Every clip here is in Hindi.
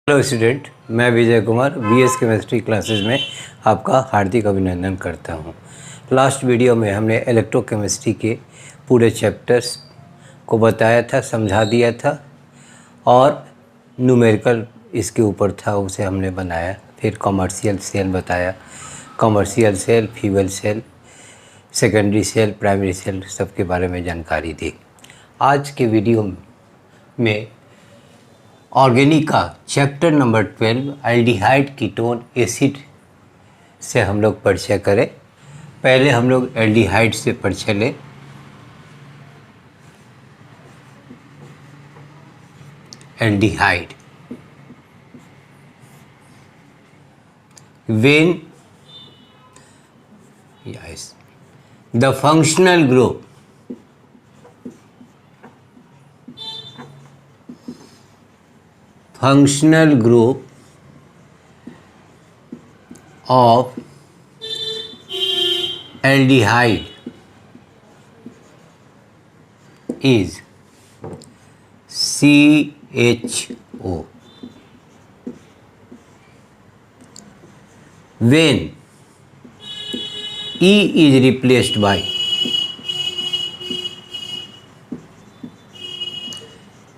हेलो स्टूडेंट, मैं Vijay Kumar BS chemistry classes में आपका हार्दिक अभिनंदन करता हूं। लास्ट वीडियो में हमने इलेक्ट्रोकेमिस्ट्री के पूरे चैप्टर्स को बताया था, समझा दिया था और न्यूमेरिकल इसके ऊपर था, उसे हमने बनाया। फिर कमर्शियल सेल बताया, commercial cell, fuel cell, secondary cell, primary cell, सबके बारे में जानकारी दी। आज के वीडियो में ऑर्गेनिक का chapter number 12 aldehyde ketone acid से हम लोग परिचय करें। पहले हम लोग एल्डिहाइड से परिचय लें। Aldehyde when the functional group of aldehyde is CHO. When E is replaced by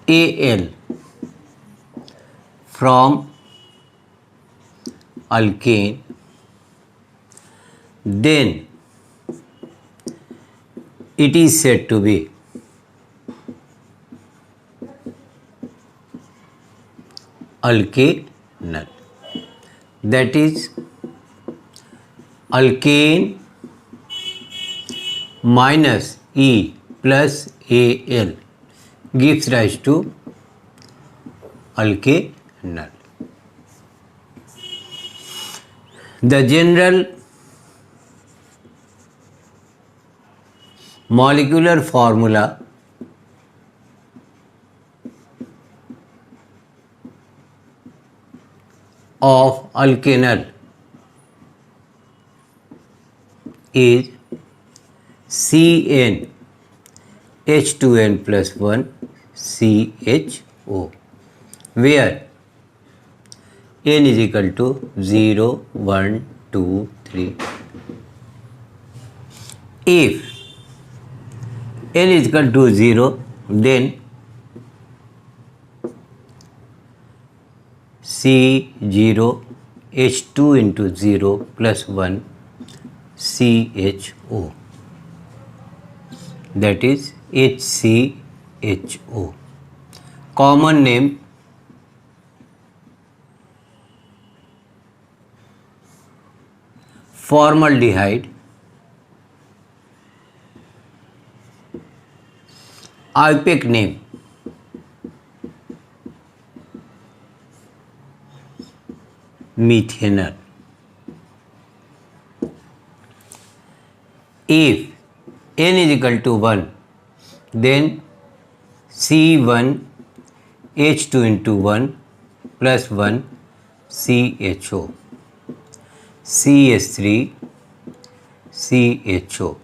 Al from alkane, then it is said to be alkanal. That is, alkane minus E plus Al gives rise to alkanal. The general molecular formula of alkanal is CnH2n plus 1 CHO, where n is equal to 0, 1, 2, 3. If n is equal to 0, then C0 H2 into 0 plus 1 CHO, that is HCHO. Common name formaldehyde, IUPAC name methanol. If n is equal to 1, then C1 H2 into 1 plus 1 CHO, CH3 CHO,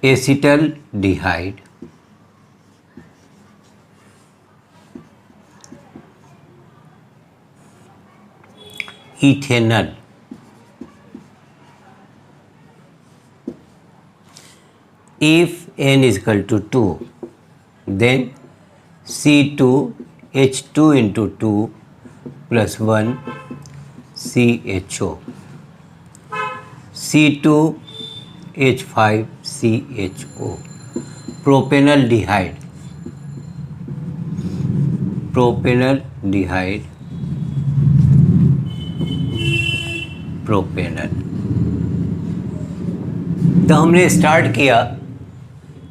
acetaldehyde, ethanol. If n is equal to 2, then C2 H2 into 2 plus 1 CHO, C2 H5 CHO, propanaldehyde, propanal. तो हमने स्टार्ट किया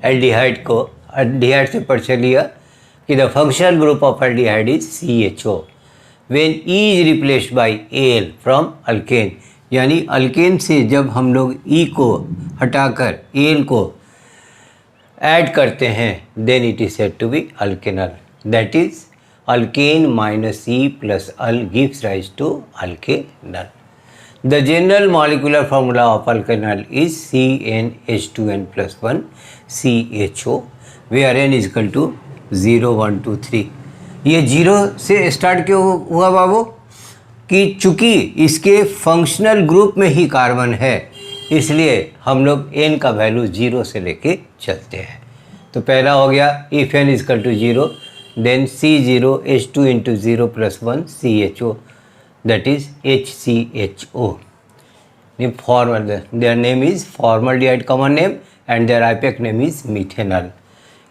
एल्डिहाइड को, एल्डिहाइड से परिचय लिया कि the functional group of aldehyde is CHO when E is replaced by Al from alkane. यानी अल्केन से जब हम लोग E को हटाकर Al को ऐड करते हैं, then it is said to be alkanal. That is alkane minus E plus al gives rise to alkanal. The general molecular formula of alkanal is CnH2n plus 1 CHO, where n is equal to 0, 1, 2, 3. ये 0 से स्टार्ट क्यों हुआ बाबू? कि चूंकि इसके फंक्शनल ग्रुप में ही कार्बन है, इसलिए हम लोग n का वैल्यू 0 से लेके चलते हैं। तो पहला हो गया if n is equal to 0, then C0H2 into 0 plus 1 CHO, that is HCHO. Formal, their name is formaldehyde common name and their IPAC name is methanol.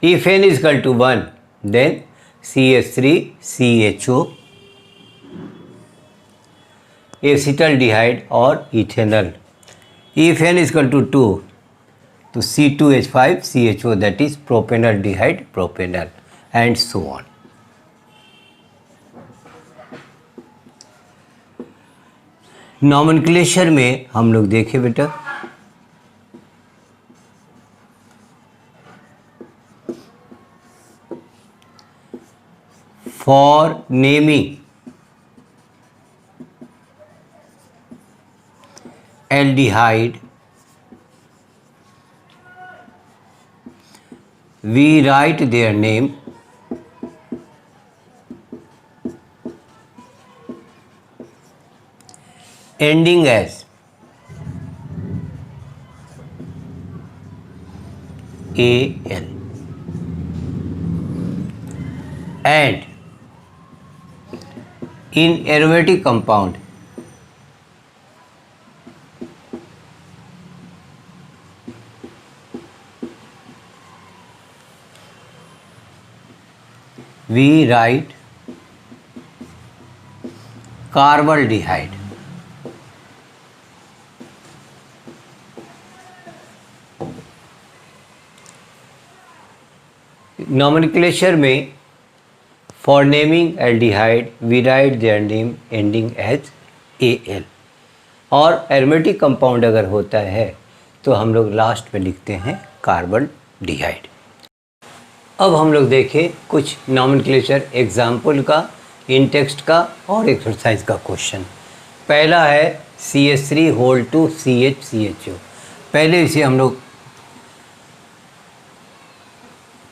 If n is equal to 1, then CH3CHO, acetaldehyde or ethanol. If n is equal to 2, to C2H5CHO, that is propanaldehyde propanal, and so on. Nomenclature में हम लोग देखें बेटा, for naming aldehyde we write their name ending as AL, and in aromatic compound we write carbaldehyde. Nomenclature में for naming aldehyde we write their name ending as AL, और एरोमेटिक कंपाउंड अगर होता है तो हम लोग लास्ट में लिखते हैं कार्बल्डिहाइड. अब हम लोग देखें कुछ नॉमेनक्लेचर एग्जाम्पल का, इन टेक्स्ट का और एक्सरसाइज का क्वेश्चन. पहला है CH3 होल टू CHCHO. पहले इसे हम लोग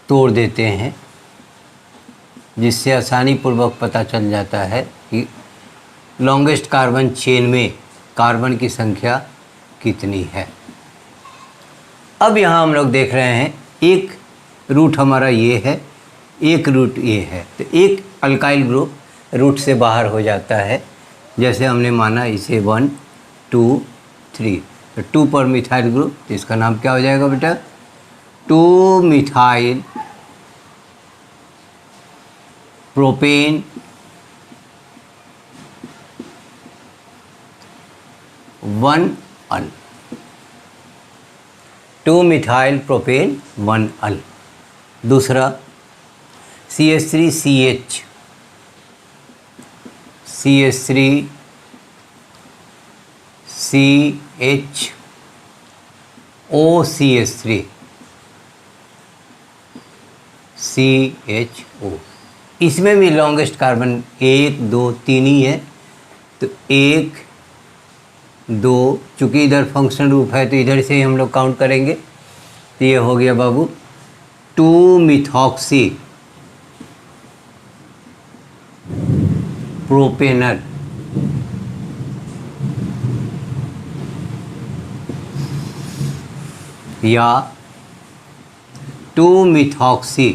तोड़ देते हैं, जिससे आसानी पूर्वक पता चल जाता है कि लॉन्गेस्ट कार्बन चेन में कार्बन की संख्या कितनी है. अब यहाँ हम लोग देख रहे हैं एक रूट हमारा ये है, एक रूट ये है, तो एक अल्काइल ग्रुप रूट से बाहर हो जाता है. जैसे हमने माना इसे 1 2 3, तो 2 पर मिथाइल ग्रुप, तो इसका नाम क्या हो जाएगा बेटा? 2 मिथाइल प्रोपेन 1 अल. 2 मिथाइल प्रोपेन 1 अल. दूसरा CH3CH, CH3CHOCH3 CHO. इसमें भी लॉन्गेस्ट कार्बन 1 2 3 ही है, तो 1 2, चूँकि इधर फंक्शनल ग्रुप है तो इधर से ही हम लोग काउंट करेंगे. तो ये हो गया बाबू 2 मिथॉक्सी प्रोपेनल, या 2 मिथॉक्सी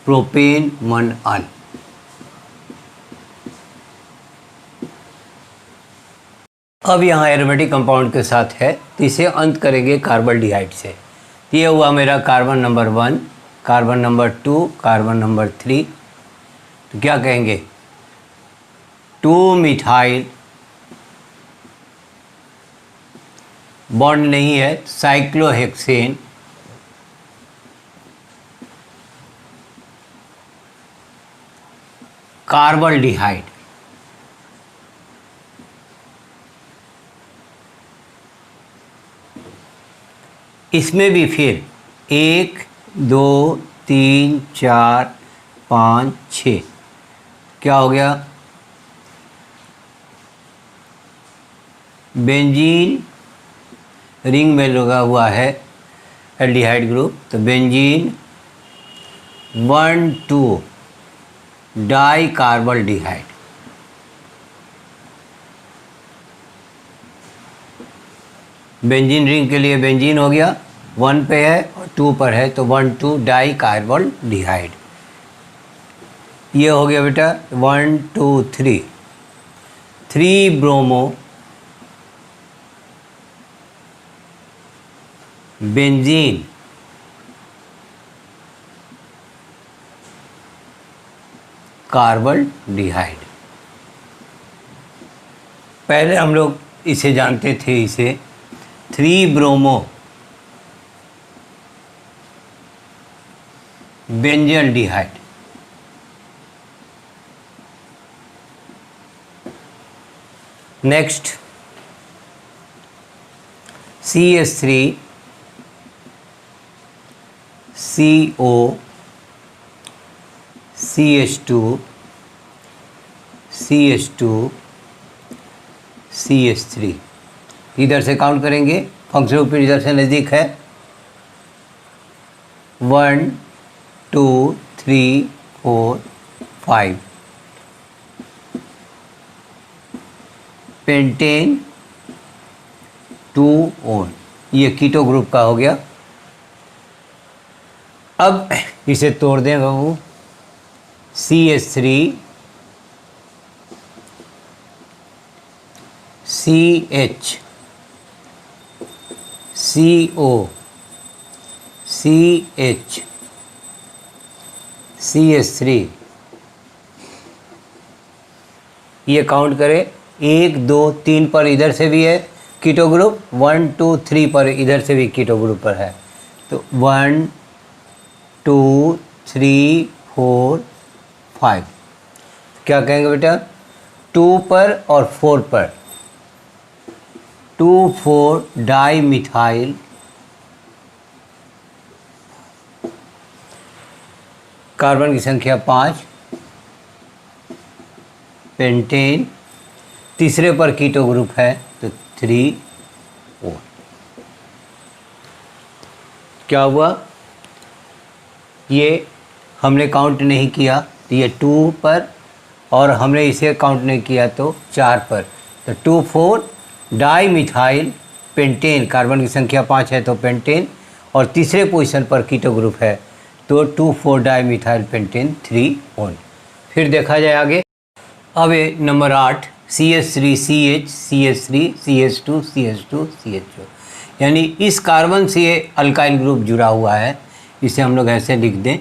प्रोपेन 1 अल. अब यहाँ एरोमेटिक कंपाउंड के साथ है, तो इसे अंत करेंगे कार्बल्डिहाइड से. ये हुआ मेरा carbon number 1, carbon number 2, carbon number 3. तो क्या कहेंगे? 2 मिथाइल, बॉन्ड नहीं है, साइक्लोहेक्सेन कार्बल्डिहाइड. इसमें भी फिर 1 2 3 4 5 6 क्या हो गया? बेंजीन रिंग में लगा हुआ है एल्डिहाइड ग्रुप, तो बेंजीन 1,2 डाई कार्बल्डिहाइड। बेंजीन रिंग के लिए बेंजीन हो गया, 1 पे है और 2 पर है तो 1,2 डाई कार्बल्डिहाइड। ये हो गया बेटा 1 2 3 3 ब्रोमो बेंजीन कार्बल्डिहाइड। पहले हम लोग इसे जानते थे, इसे 3 bromo benzaldehyde. Next CH3 CO CH2 CH2 CH3। इधर से काउंट करेंगे, फंक्शनल ग्रुप इधर से नज़दीक है। 1 2 3 4 5 पेंटेन 2 ओन, ये कीटो ग्रुप का हो गया। अब इसे तोड़ दें बाबू, CH3 CH CO CH CH3, ये काउंट करें 1 2 3 पर इधर से भी है कीटो ग्रुप, 1 2 3 पर इधर से भी कीटो ग्रुप पर है। तो 1 2 3 4 5 क्या कहेंगे बेटा, 2 पर और 4 पर 2 4 डाई मिथाइल कार्बन की संख्या 5 पेंटेन, तीसरे पर कीटो ग्रुप है तो 3 O। क्या हुआ, ये हमने काउंट नहीं किया तो ये 2 पर, और हमने इसे काउंट नहीं किया तो 4 पर, तो 2 4 डाई मिथाइल पेंटेन, कार्बन की संख्या 5 है तो पेंटेन, और तीसरे पोजीशन पर कीटो ग्रुप है तो 2 4 डाई मिथाइल पेंटेन 3 ON। फिर देखा जाए आगे। अब ये number 8 CH3 CH CH3 CH2 CH2 CH2, यानी इस कार्बन से ये अल्काइल ग्रुप जुड़ा हुआ है। इसे हम लोग ऐसे लिख दें,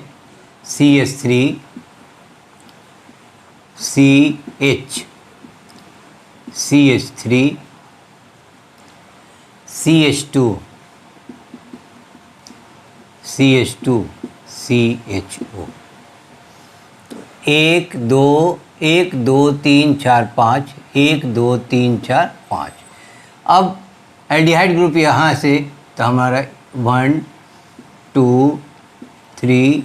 CH3 CH CH3 CH2 CH2 CHO। 1 2 3 4 5 1 2 3 4 5। अब एल्डिहाइड ग्रुप यहाँ से तो हमारा 1 2 3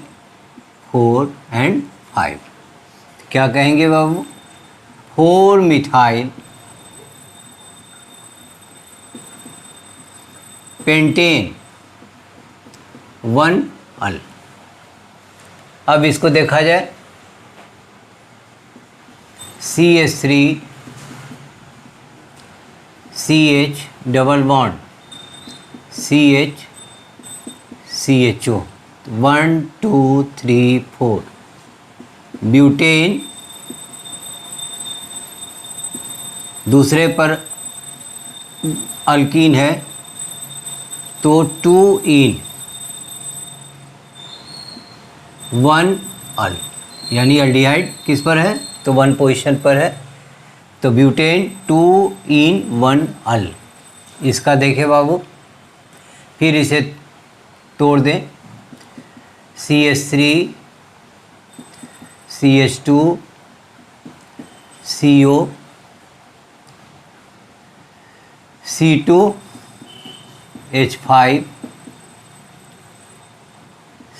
4 एंड 5, क्या कहेंगे बाबू, 4 मिथाइल पेंटेन 1 अल। अब इसको देखा जाए, CH3 CH double bond CH CHO 1 2 3 4 butane, दूसरे पर अल्कीन है तो 2 इन 1 अल, यानी एल्डिहाइड किस पर है तो 1 पोजीशन पर है, तो ब्यूटेन 2 इन 1 अल। इसका देखें बाबू, फिर इसे तोड़ दें, CH3 CH2 CO C2 H5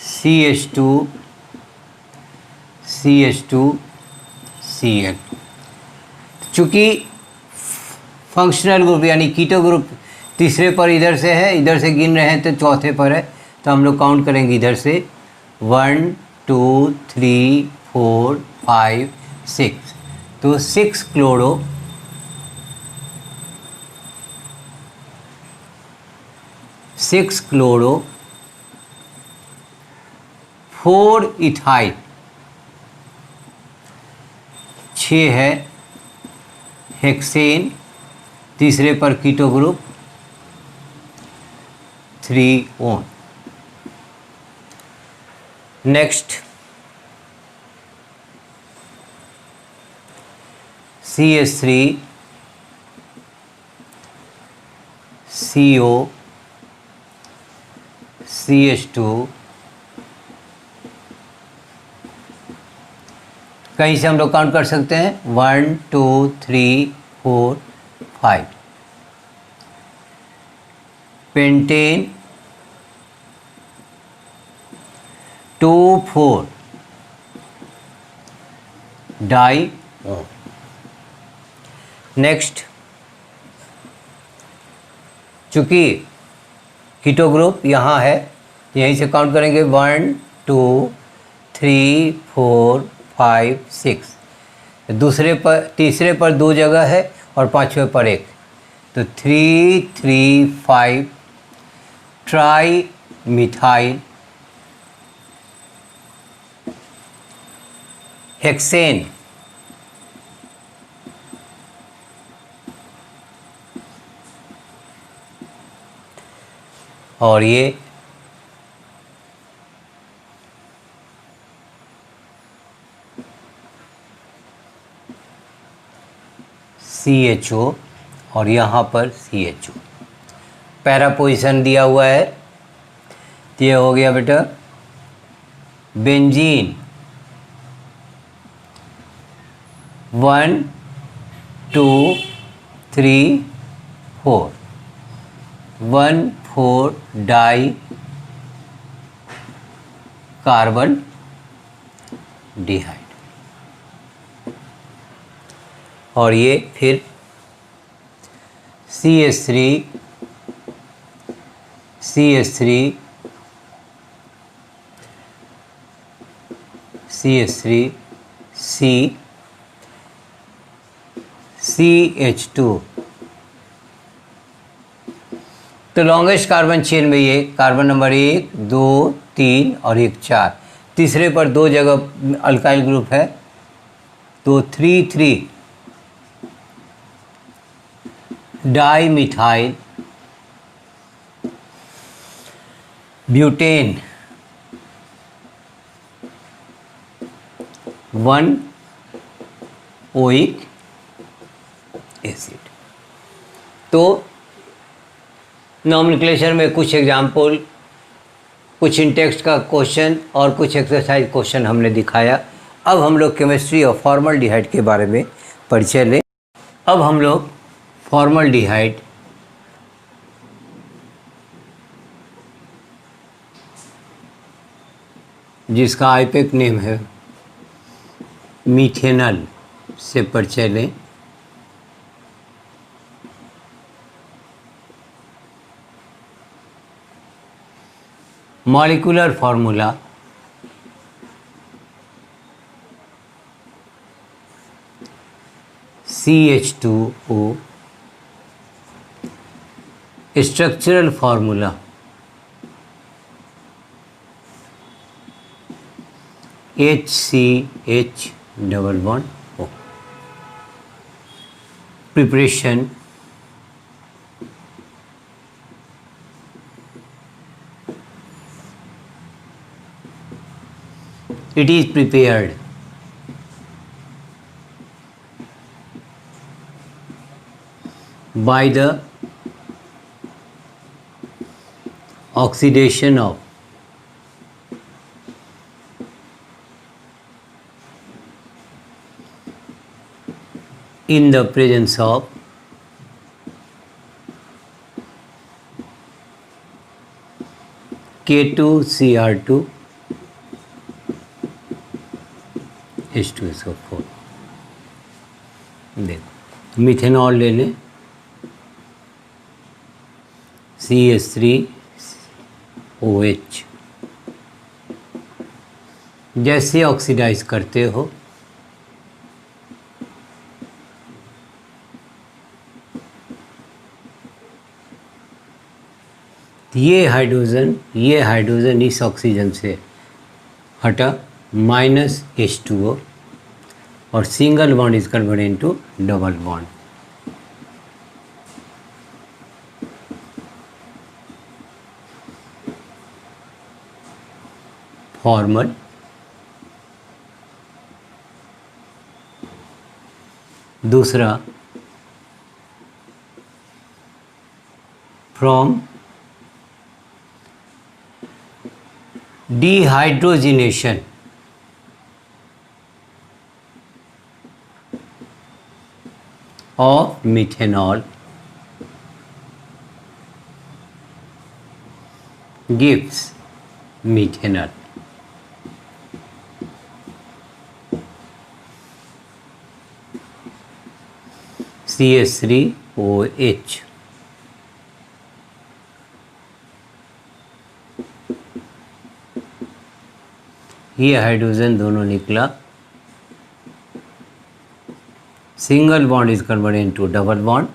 CH2 CH2 Cl। चूँकि फंक्शनल ग्रुप यानी कीटो ग्रुप तीसरे पर इधर से है, इधर से गिन रहे हैं तो चौथे पर है, तो हम लोग काउंट करेंगे इधर से 1 2 3 4 5 6, तो 6 क्लोरो, 6 क्लोरो, 4 इथाइल, 6 है हेक्सेन, तीसरे पर keto group, 3 one. Next CH3 CO CH2, कहीं से हम लोग काउंट कर सकते हैं 1 2 3 4 5। Pentane 2 4 die. नेक्स्ट, चूंकि कीटो ग्रुप यहाँ है, यहीं से काउंट करेंगे 1 2 3 4 5 6। दूसरे पर, तीसरे पर 2 जगह है और पांचवें पर 1, तो 3 3 5 ट्राई मिथाइल हेक्सेन। और ये CHO और यहाँ पर CHO। पैरा पोजीशन दिया हुआ है, तो ये हो गया बेटा बेंजीन 1 2 3 4, 1 4 डाई कार्बन डिहाइड। और ये फिर CH3 CH3 CH3 C CH2। तो लॉन्गेस्ट कार्बन चेन में ये कार्बन नंबर 1 2 3 और 1 4। तीसरे पर 2 जगह अल्काइल ग्रुप है, तो 3 3 di methyl butane 1 oic acid. तो नॉमेनक्लेचर में कुछ एग्जाम्पल, कुछ इंटेक्स्ट का क्वेश्चन और कुछ एक्सरसाइज क्वेश्चन हमने दिखाया। अब हम लोग केमिस्ट्री और फॉर्मल्डिहाइड के बारे में परिचय लें। अब हम लोग फॉर्मल्डिहाइड जिसका आईपैक नेम है मीथेनॉल से परिचय लें। Molecular formula CH2O। Structural formula HCH double bond O। Preparation it is prepared by the oxidation of in the presence of K2Cr2 H2SO4। देखो मिथेनॉल ले लें CH3OH जैसे ऑक्सीडाइज करते हो ये हाइड्रोजन इस ऑक्सीजन से हटा -H2O और single bond is converted into double bond. Formal दूसरा from dehydrogenation of methanol gives methanol. CH3OH ये हाइड्रोजन दोनों निकला, single bond is converted into double bond,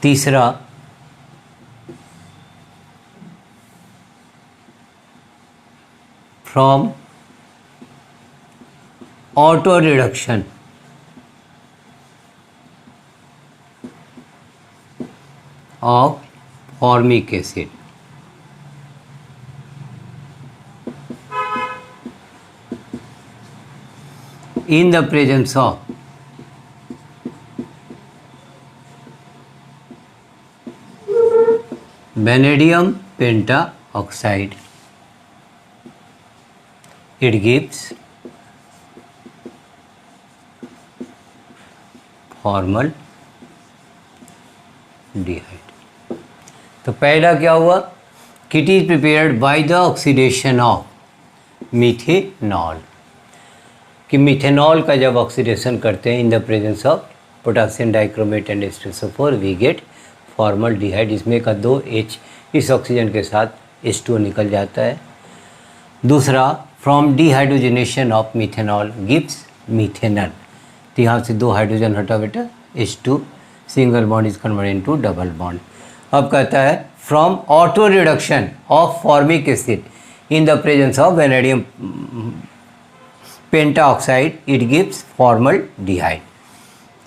तीसरा from auto reduction of formic acid in the presence of vanadium pentaoxide, it gives formaldehyde। तो पहला क्या हुआ कि it is prepared by the oxidation of methanol, कि मीथेनॉल का जब ऑक्सीडेशन करते हैं in the presence of potassium dichromate and H2SO4 we get formaldehyde. इसमें का 2 H इस ऑक्सीजन के साथ H2O निकल जाता है। दूसरा from dehydrogenation of methanol gives methanol, तो यहाँ से 2 हाइड्रोजन हटा बेटा, H2 single bond is converted into double bond. अब कहता है from auto reduction of formic acid in the presence of vanadium pentoxide it gives formaldehyde.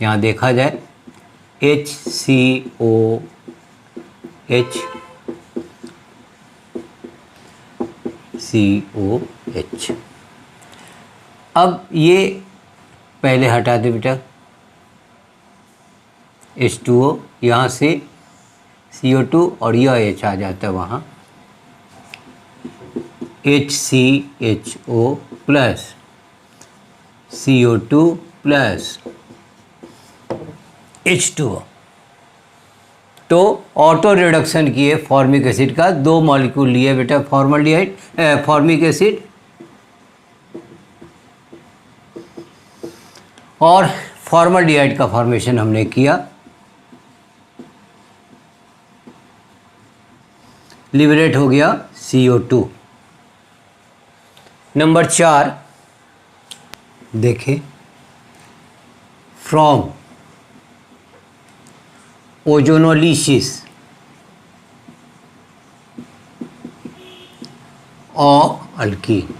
यहाँ देखा जाए HCOH। अब ये पहले हटा दे बेटा H2O, यहाँ से CO2 और यह H आ जाता है वहाँ, HCHO plus CO2 plus H2O। तो ऑटो रिडक्शन किए फॉर्मिक एसिड का, 2 मॉलिक्यूल लिए बेटा फॉर्मल्डिहाइड फॉर्मिक एसिड, और फॉर्मल्डिहाइड का फॉर्मेशन हमने किया, लिबरेट हो गया CO2। नंबर 4 देखें from ozonolysis of alkyne,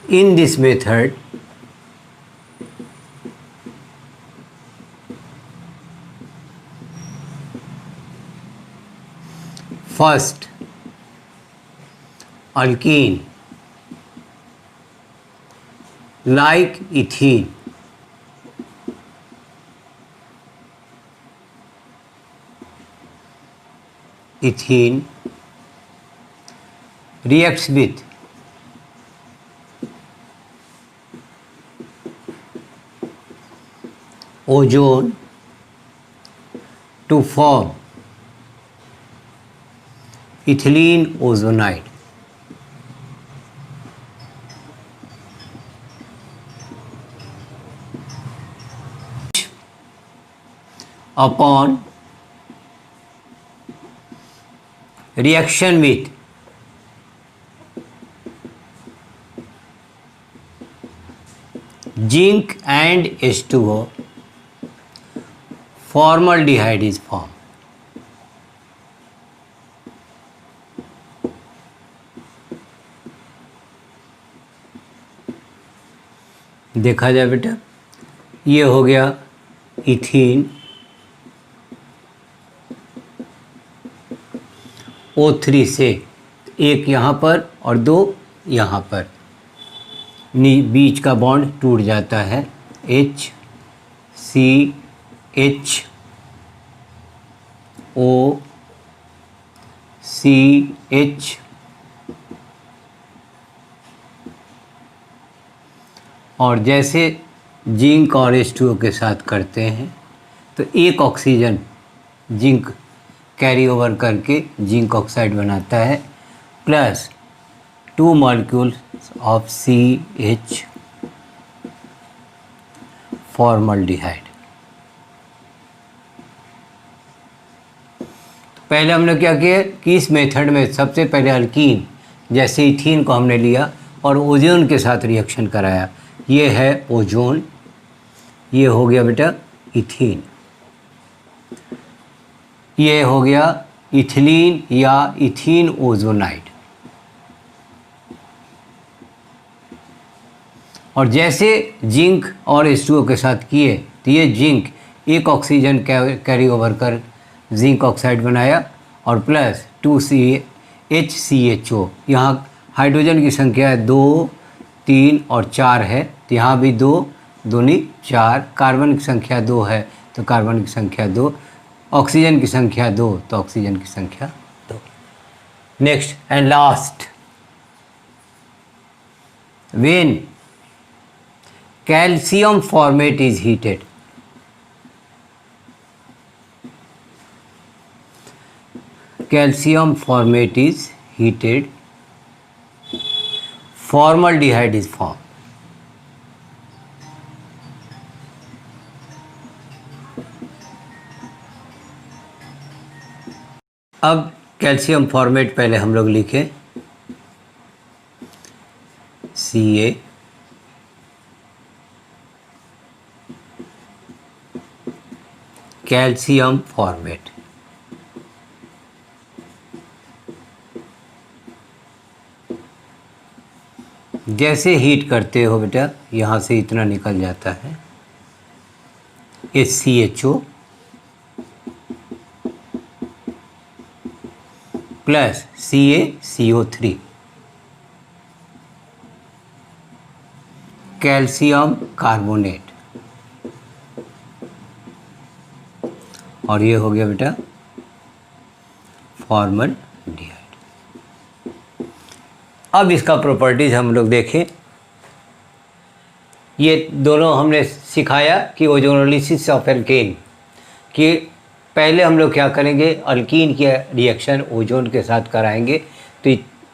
in this method first alkene like ethene reacts with ozone to form ethylene ozonide। upon reaction with zinc and H2O, formaldehyde is formed. देखा जाए बेटा, ये हो गया इथीन, O3 से एक यहाँ पर और दो यहाँ पर, बीच का बॉन्ड टूट जाता है, H C H O C H, और जैसे जिंक और H2O के साथ करते हैं तो एक ऑक्सीजन जिंक कैरी ओवर करके जिंक ऑक्साइड बनाता है, plus 2 molecules of CH, formaldehyde. पहले हमने क्या किया कि इस मेथड में सबसे पहले अल्कीन जैसे इथीन को हमने लिया और ओजोन के साथ रिएक्शन कराया। ये है ओजोन, ये हो गया बेटा इथीन, ये हो गया इथिलीन या इथीन ओजोनाइड। और जैसे जिंक और H2O के साथ किए तो ये जिंक एक ऑक्सीजन कैरी ओवर कर जिंक ऑक्साइड बनाया और प्लस 2HCHO। यहाँ हाइड्रोजन की संख्या 2, 3 और 4 है, तो यहाँ भी 2 दूनी 4, कार्बन की संख्या 2 है तो कार्बन की संख्या 2, ऑक्सीजन की संख्या 2 तो ऑक्सीजन की संख्या 2। Next and last, when calcium formate is heated, calcium formate is heated, formaldehyde is formed. अब कैल्शियम फॉर्मेट पहले हम लोग लिखें, Ca कैल्शियम फॉर्मेट। जैसे हीट करते हो बेटा यहाँ से इतना निकल जाता है, HCHO plus CaCO3, calcium carbonate, और ये हो गया बेटा फॉर्मल्डिहाइड। अब इसका प्रॉपर्टीज हम लोग देखें। ये दोनों हमने सिखाया कि ओजोनोलिसिस ऑफ एल्केन, कि पहले हम लोग क्या करेंगे, अल्कीन की रिएक्शन ओजोन के साथ कराएंगे तो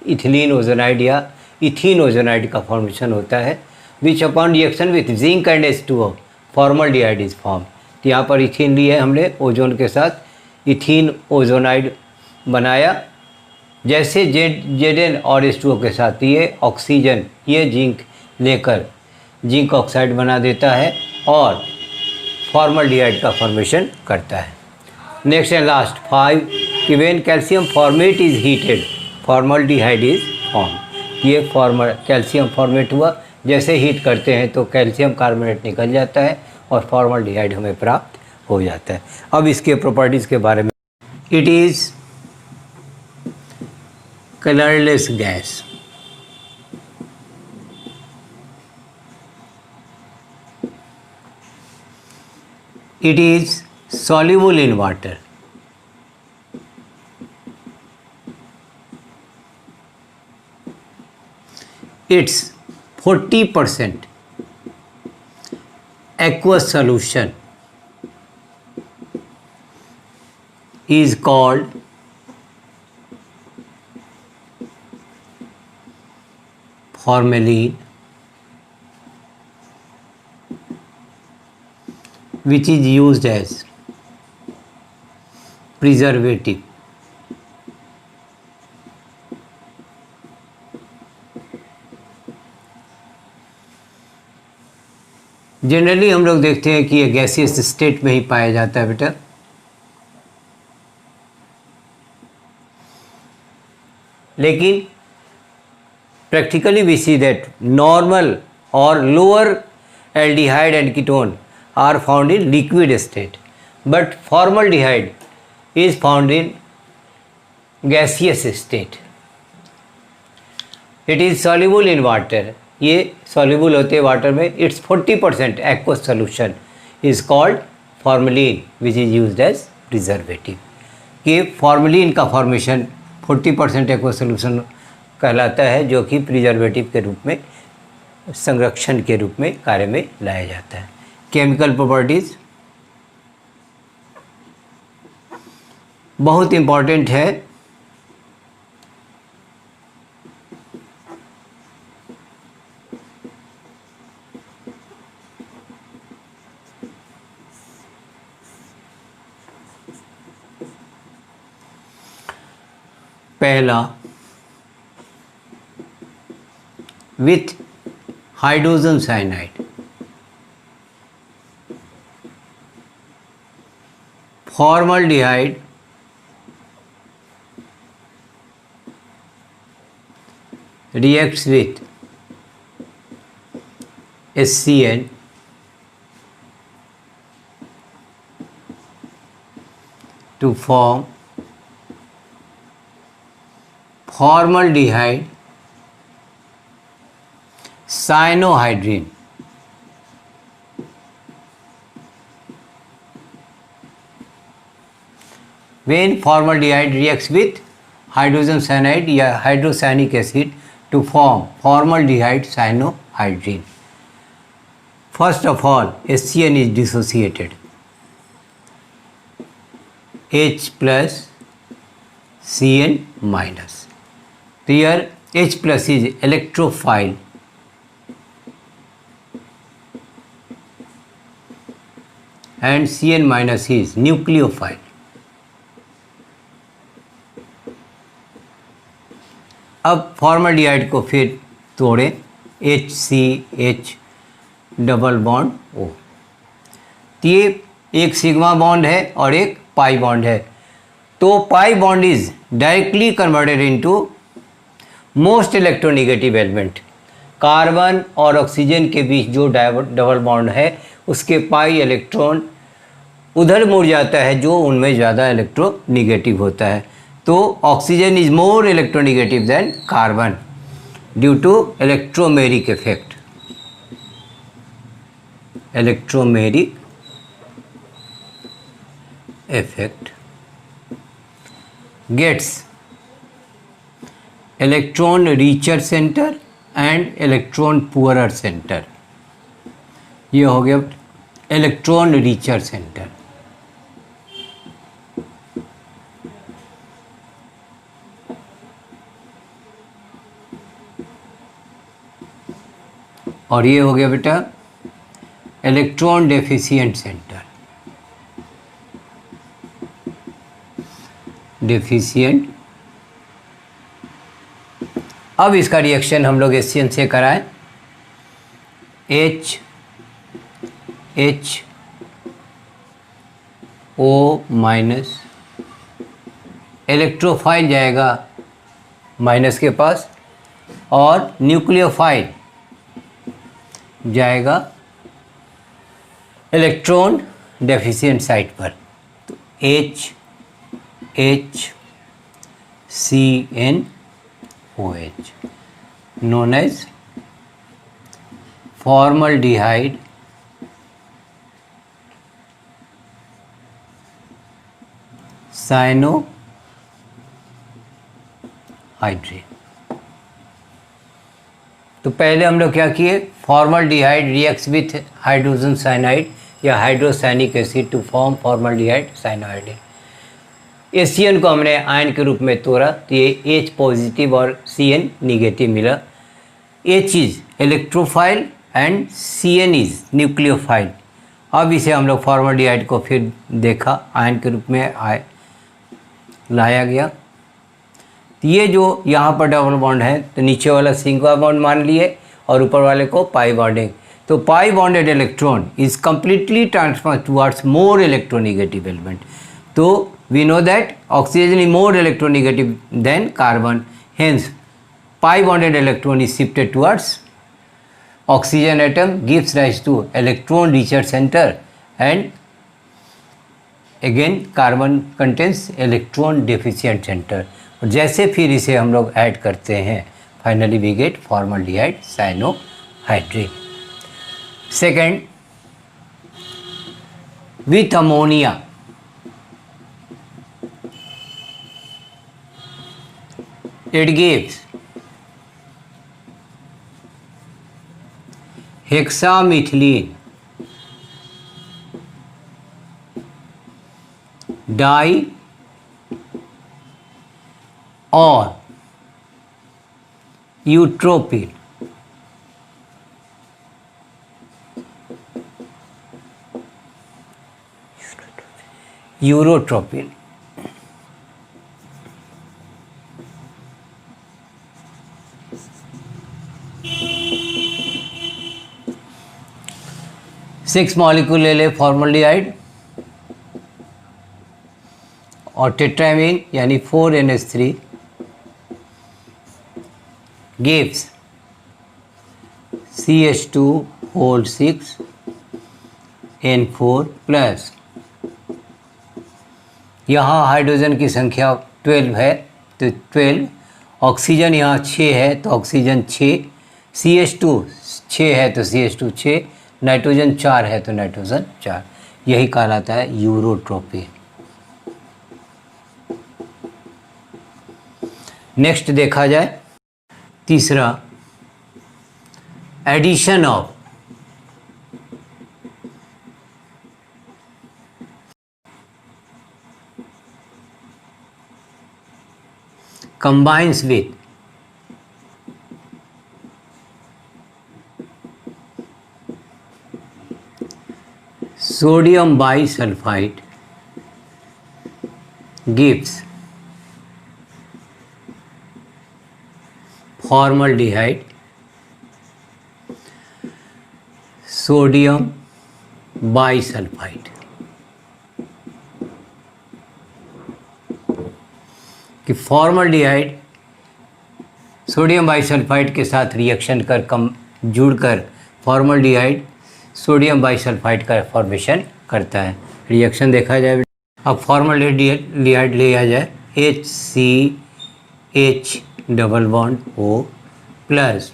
इथिलीन ओजोनाइड या इथीन ओजोनाइड का फॉर्मेशन होता है, which upon reaction with zinc and H2O formaldehyde is form. तो यहाँ पर इथीन लिए हमने ओजोन के साथ इथीन ओजोनाइड बनाया। जैसे Zn और H2O के साथ ये ऑक्सीजन ये जिंक लेकर जिंक ऑक्साइड बना देता है और फॉर्मल्डिहाइड का फॉर्मेशन करता है। नेक्स्ट एंड लास्ट 5 कि when calcium formate is heated formaldehyde is form. ये कैल्शियम फॉर्मेट हुआ, जैसे हीट करते हैं तो कैल्शियम कार्बोनेट निकल जाता है और फॉर्मल्डिहाइड हमें प्राप्त हो जाता है। अब इसके प्रॉपर्टीज़ के बारे में, it is colorless gas, it is soluble in water, its 40% aqueous solution is called formalin, which is used as preservative. Generally हम लोग देखते हैं कि ये गैसियस स्टेट में ही पाया जाता है बेटा। लेकिन practically we see that normal or lower aldehyde and ketone are found in liquid state, but formaldehyde is found in gaseous state. It is soluble in water. ये soluble होते हैं वाटर में. Its 40% aqueous solution is called formalin, which is used as preservative. कि formalin का formation 40% aqueous solution कहलाता है, जो कि प्रिजर्वेटिव के रूप में, संरक्षण के रूप में कार्य में लाया जाता है। केमिकल प्रॉपर्टीज बहुत इम्पॉर्टेंट है। पहला, with hydrogen cyanide, formaldehyde reacts with HCN to form formaldehyde cyanohydrin. When formaldehyde reacts with hydrogen cyanide या hydrocyanic acid to form formaldehyde cyanohydrin, first of all HCN is dissociated. H plus Cn minus. Here H plus is electrophile and Cn minus is nucleophile. अब फॉर्मल्डिहाइड को फिर तोड़ें, HCH डबल बॉन्ड O। तो ये एक सिग्मा बॉन्ड है और एक पाई बॉन्ड है। तो pi bond is directly converted into most electronegative element. Carbon और ऑक्सीजन के बीच जो डबल बॉन्ड है उसके पाई इलेक्ट्रॉन उधर मुड़ जाता है जो उनमें ज़्यादा इलेक्ट्रोनेगेटिव होता है। तो oxygen is more electronegative than carbon due to electromeric effect. Electromeric effect gets electron richer center and electron poorer center। ये हो गया इलेक्ट्रॉन रिचर सेंटर। और ये हो गया बेटा इलेक्ट्रॉन डेफिशिएंट सेंटर। डेफिशिएंट। अब इसका रिएक्शन हम लोग HCN से कराएं। HO माइनस, इलेक्ट्रोफाइल जाएगा माइनस के पास और न्यूक्लियोफाइल जाएगा इलेक्ट्रॉन डेफिशिएंट साइट पर। तो HCnOH known as formaldehyde cyanohydrin। तो पहले हम लोग क्या किए, formaldehyde reacts with hydrogen cyanide या hydrocyanic acid to form formaldehyde cyanohydrin. HCN को हमने आयन के रूप में तोड़ा तो ये H पॉजिटिव और Cn निगेटिव मिला। H is electrophile and Cn is nucleophile. अब इसे हम लोग फॉर्मल्डिहाइड को फिर देखा, आयन के रूप में आए लाया गया। तो ये जो यहाँ पर डबल बॉन्ड है तो नीचे वाला सिंगल बॉन्ड मान लिए और ऊपर वाले को पाई बॉन्डिंग। तो pi bonded electron is completely transfer towards more electronegative element. तो we know that oxygen is more electronegative than carbon, hence pi bonded electron is shifted towards oxygen atom, gives rise to electron richer center, and again carbon contains electron deficient center। और जैसे फिर इसे हम लोग ऐड करते हैं finally we get formaldehyde cyanohydrate. Second, with ammonia it gives hexamethylene di or eutropine। Urotropine. Six molecule ले ले फॉर्मल्डिहाइड और टेट्रामीन यानी 4NH3 gives CH2 whole 6 N4 plus. यहाँ हाइड्रोजन की संख्या 12 है तो 12, ऑक्सीजन यहाँ 6 है तो ऑक्सीजन 6, CH2 6 है तो CH2 6, नाइट्रोजन 4 है तो नाइट्रोजन 4। यही कहलाता है यूरोट्रोपिन। नेक्स्ट देखा जाए तीसरा, addition of combines with sodium bisulfite gives formaldehyde, sodium bisulfite। कि फॉर्मल्डिहाइड सोडियम बाइसल्फाइड के साथ रिएक्शन कर जुड़कर फॉर्मल्डिहाइड सोडियम बाइसल्फाइड का फॉर्मेशन करता है। रिएक्शन देखा जाए, अब फॉर्मल्डिहाइड ले आ जाए HCH double bond O plus,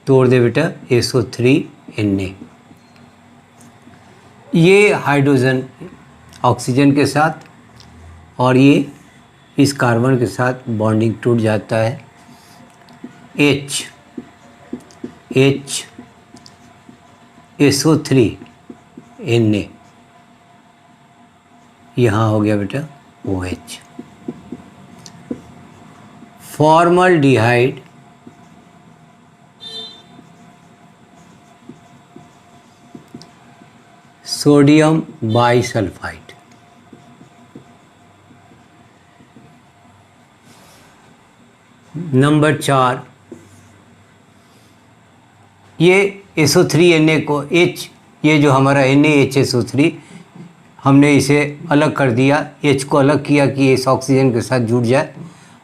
तोड़ दे बेटा SO3Na। ये हाइड्रोजन ऑक्सीजन के साथ और ये इस कार्बन के साथ बॉन्डिंग टूट जाता है। SO3Na यहाँ हो गया बेटा OH। Formaldehyde sodium bisulphide, number 4, ये SO3Na को H, ये जो हमारा NaHSO3 हमने इसे अलग कर दिया, H को अलग किया कि इस ऑक्सीजन के साथ जुड़ जाए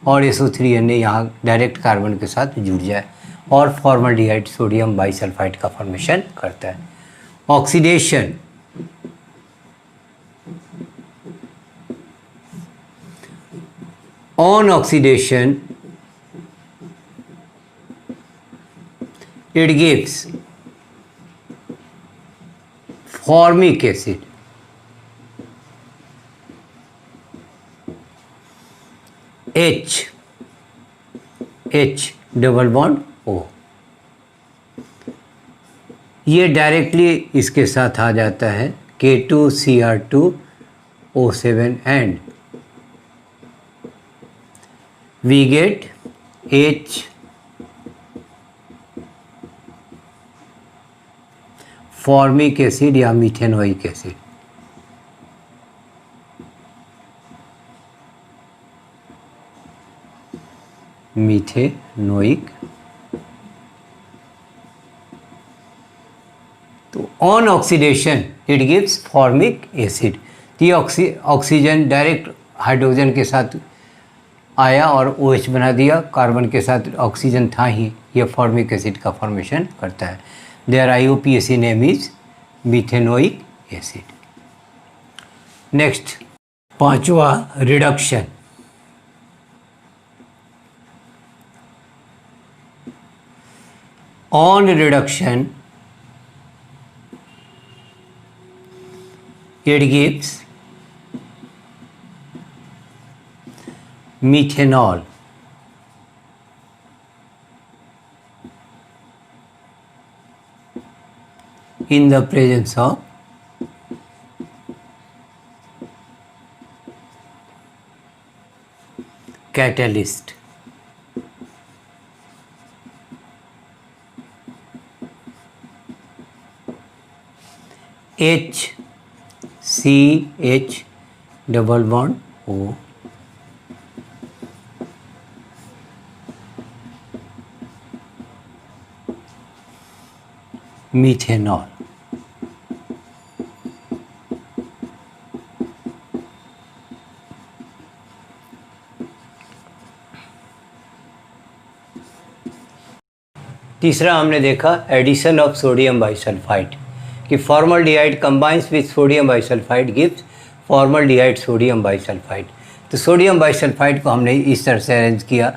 और SO3Na यहाँ डायरेक्ट कार्बन के साथ जुड़ जाए और फॉर्मल्डिहाइड सोडियम बाइसल्फाइड का फॉर्मेशन करता है। Oxidation on oxidation it gives formic acid, H double bond O। ये डायरेक्टली इसके साथ आ जाता है K2Cr2O7 and we get H formic acid या मिथेनोइक एसिड। मीथेनोइक। तो on oxidation it gives formic acid. ये ऑक्सीजन डायरेक्ट हाइड्रोजन के साथ आया और OH बना दिया, कार्बन के साथ ऑक्सीजन था ही, यह फॉर्मिक एसिड का फॉर्मेशन करता है। Their IUPAC name is methanoic acid. Next, पांचवा, reduction. On reduction it gives methanol. In the presence of catalyst. CH double bond O, methanol। तीसरा हमने देखा एडिशन ऑफ सोडियम बाइसल्फाइड कि formaldehyde combines with sodium bisulphide gives formaldehyde sodium bisulphide. तो सोडियम बाइसल्फाइड को हमने इस तरह से अरेंज किया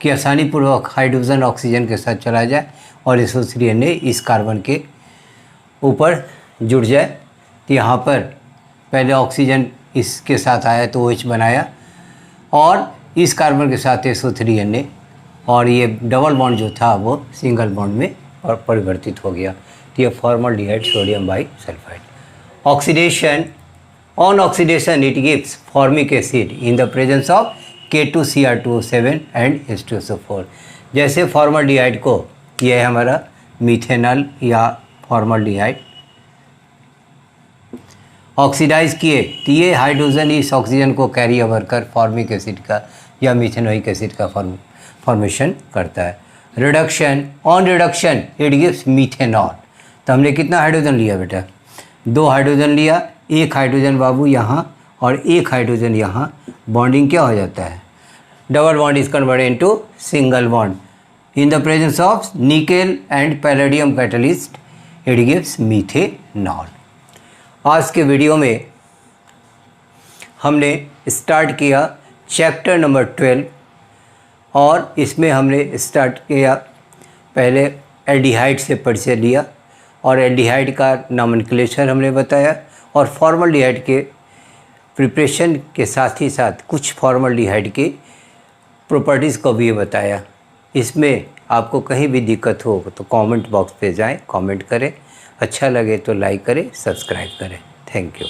कि आसानीपूर्वक हाइड्रोजन ऑक्सीजन के साथ चला जाए और SO3 इस कार्बन के ऊपर जुड़ जाए। तो यहाँ पर पहले ऑक्सीजन इसके साथ आया तो OH बनाया और इस कार्बन के साथ SO3 और ये डबल बॉन्ड जो था वो सिंगल बॉन्ड में और परिवर्तित हो गया। तो ये formaldehyde sodium bisulphide. Oxidation, on oxidation it gives formic acid in the presence of K2Cr2O7 and H2SO4। जैसे फॉर्मल्डिहाइड को, ये है हमारा मीथेनॉल या फॉर्मल्डिहाइड, ऑक्सीडाइज किए तो ये हाइड्रोजन इस ऑक्सीजन को कैरी ओवर कर फॉर्मिक एसिड का या मीथेनोइक एसिड का फॉर्मेशन करता है। Reduction, on reduction it gives methanol. तो हमने कितना हाइड्रोजन लिया बेटा? 2 हाइड्रोजन लिया, एक हाइड्रोजन बाबू यहाँ और एक हाइड्रोजन यहाँ, बॉन्डिंग क्या हो जाता है? Double bond is converted into single bond. In the presence of nickel and palladium catalyst it gives methanol. आज के वीडियो में हमने स्टार्ट किया चैप्टर नंबर 12 और इसमें हमने स्टार्ट किया पहले एल्डिहाइड से परिचय लिया और एल्डिहाइड का नॉमेनक्लेचर हमने बताया और फॉर्मल्डिहाइड के प्रिपरेशन के साथ ही साथ कुछ फॉर्मल्डिहाइड के प्रॉपर्टीज़ को भी बताया। इसमें आपको कहीं भी दिक्कत हो तो कमेंट बॉक्स पे जाएं, कमेंट करें, अच्छा लगे तो लाइक करें, सब्सक्राइब करें। Thank you.